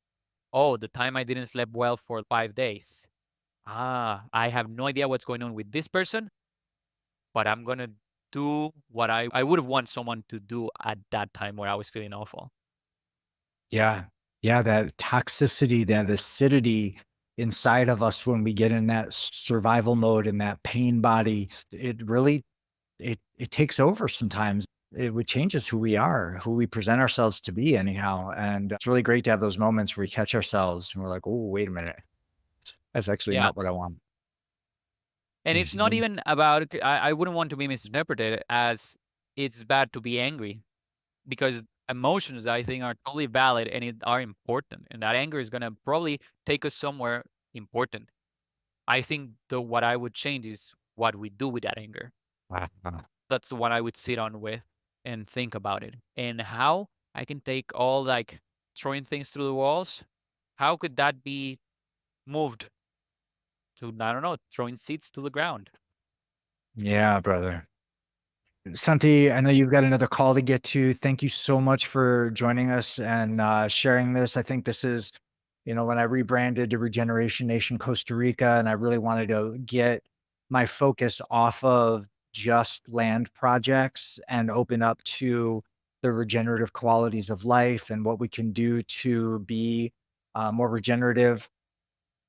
Oh, the time I didn't sleep well for 5 days. Ah, I have no idea what's going on with this person, but I'm gonna do what I would have want someone to do at that time where I was feeling awful. Yeah. Yeah, that toxicity, that acidity inside of us when we get in that survival mode and that pain body, it really it takes over sometimes. It changes who we are, who we present ourselves to be anyhow. And it's really great to have those moments where we catch ourselves and we're like, oh, wait a minute. That's actually Yeah. not what I want. And it's not Mhm. even about, I wouldn't want to be misinterpreted as it's bad to be angry because emotions, I think, are totally valid and it are important. And that anger is going to probably take us somewhere important. I think the what I would change is what we do with that anger. Wow. That's the one I would sit on with and think about it. And how I can take all like throwing things through the walls. How could that be moved to, I don't know, throwing seeds to the ground? Yeah, brother. Santi, I know you've got another call to get to. Thank you so much for joining us and sharing this. I think this is, when I rebranded to Regeneration Nation Costa Rica, and I really wanted to get my focus off of just land projects and open up to the regenerative qualities of life and what we can do to be more regenerative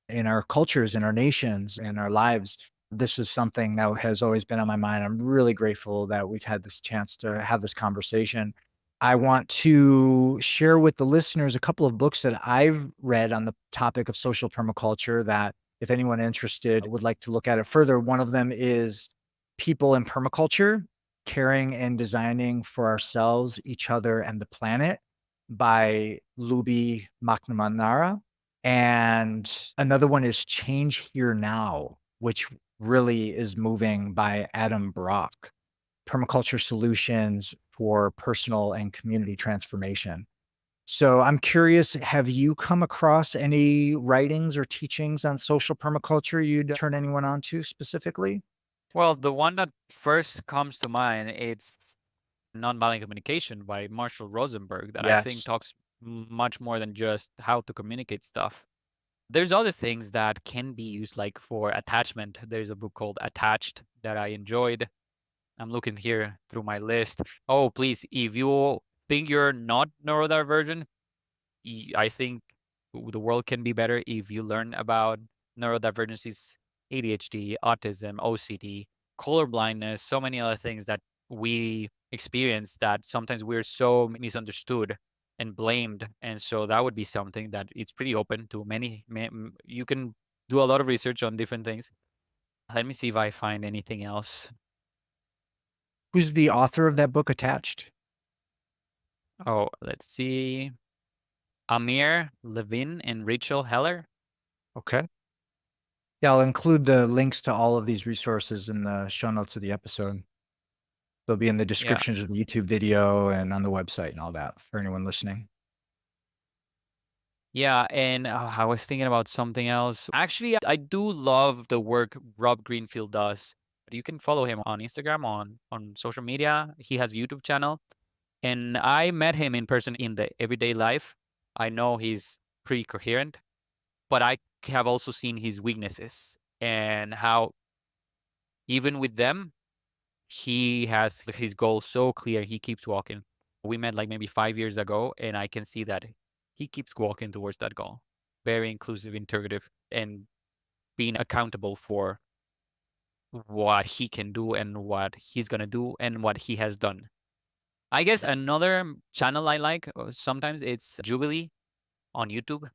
in our cultures, in our nations, in our lives. This was something that has always been on my mind. I'm really grateful that we've had this chance to have this conversation. I want to share with the listeners a couple of books that I've read on the topic of social permaculture that if anyone interested would like to look at it further. One of them is People in Permaculture: Caring and Designing for Ourselves, Each Other, and the Planet by Luby McNamara. And another one is Change Here Now, which really is moving, by Adam Brock. Permaculture Solutions for Personal and Community Transformation. So I'm curious, have you come across any writings or teachings on social permaculture you'd turn anyone on to specifically? Well, the one that first comes to mind, it's Nonviolent Communication by Marshall Rosenberg that I think Yes. talks much more than just how to communicate stuff. There's other things that can be used like for attachment. There's a book called Attached that I enjoyed. I'm looking here through my list. Oh, please, if you think you're not neurodivergent, I think the world can be better if you learn about neurodivergencies, ADHD, autism, OCD, color blindness, so many other things that we experience that sometimes we're so misunderstood and blamed. And so that would be something that it's pretty open to many. You can do a lot of research on different things. Let me see if I find anything else. Who's the author of that book, Attached? Oh, let's see. Amir Levin and Rachel Heller. Okay. Yeah, I'll include the links to all of these resources in the show notes of the episode. They'll be in the Yeah. descriptions of the YouTube video and on the website and all that for anyone listening. Yeah, and I was thinking about something else. Actually, I do love the work Rob Greenfield does. You can follow him on Instagram, on social media. He has a YouTube channel, and I met him in person in the everyday life. I know he's pretty coherent, but I have also seen his weaknesses and how even with them, he has his goal so clear. He keeps walking. We met like maybe 5 years ago, and I can see that he keeps walking towards that goal. Very inclusive, integrative, and being accountable for what he can do and what he's gonna do and what he has done. I guess another channel I like sometimes it's Jubilee on YouTube,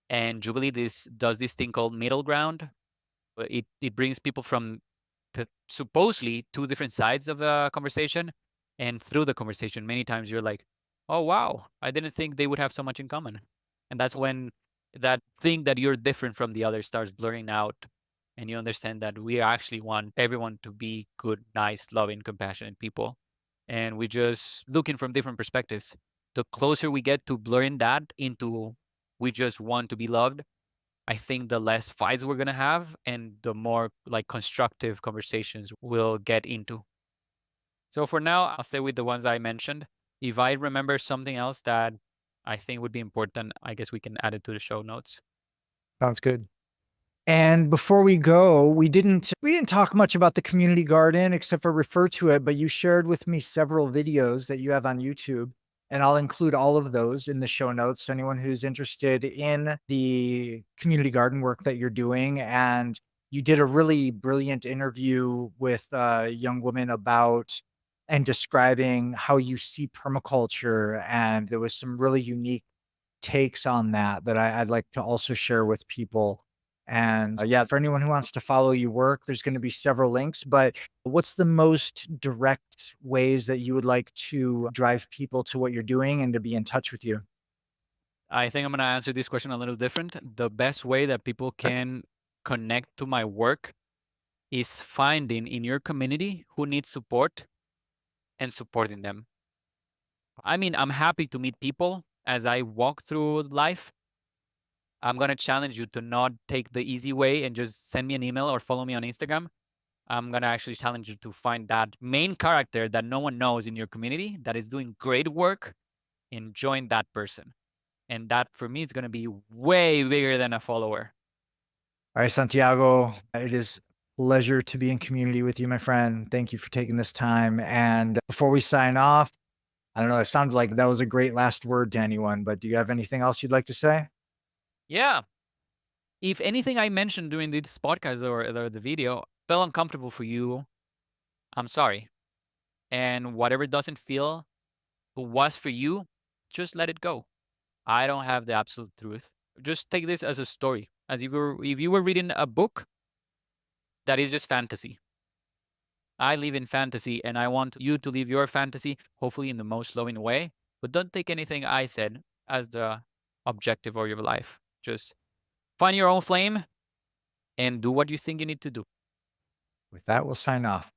and Jubilee this does this thing called Middle Ground. It brings people from supposedly two different sides of a conversation, and through the conversation, many times you're like, "Oh wow, I didn't think they would have so much in common," and that's when that thing that you're different from the other starts blurring out, and you understand that we actually want everyone to be good, nice, loving, compassionate people, and we're just looking from different perspectives. The closer we get to blurring that into we just want to be loved, I think the less fights we're gonna have and the more like constructive conversations we'll get into. So for now, I'll stay with the ones I mentioned. If I remember something else that I think would be important, I guess we can add it to the show notes. Sounds good. And before we go, we didn't talk much about the community garden except for refer to it, but you shared with me several videos that you have on YouTube, and I'll include all of those in the show notes. So anyone who's interested in the community garden work that you're doing, and you did a really brilliant interview with a young woman about and describing how you see permaculture, and there was some really unique takes on that that I'd like to also share with people. And yeah, for anyone who wants to follow your work, there's going to be several links. But what's the most direct ways that you would like to drive people to what you're doing and to be in touch with you? I think I'm gonna answer this question a little different. The best way that people can connect to my work is finding in your community who needs support and supporting them. I mean, I'm happy to meet people as I walk through life. I'm going to challenge you to not take the easy way and just send me an email or follow me on Instagram. I'm going to actually challenge you to find that main character that no one knows in your community that is doing great work and join that person. And that for me is going to be way bigger than a follower. All right, Santiago, it is a pleasure to be in community with you, my friend. Thank you for taking this time. And before we sign off, I don't know, it sounds like that was a great last word to anyone, but do you have anything else you'd like to say? Yeah. If anything I mentioned during this podcast or the video felt uncomfortable for you, I'm sorry. And whatever doesn't feel was for you, just let it go. I don't have the absolute truth. Just take this as a story, as if you were reading a book that is just fantasy. I live in fantasy and I want you to live your fantasy, hopefully in the most loving way. But don't take anything I said as the objective of your life. Just find your own flame and do what you think you need to do. With that, we'll sign off.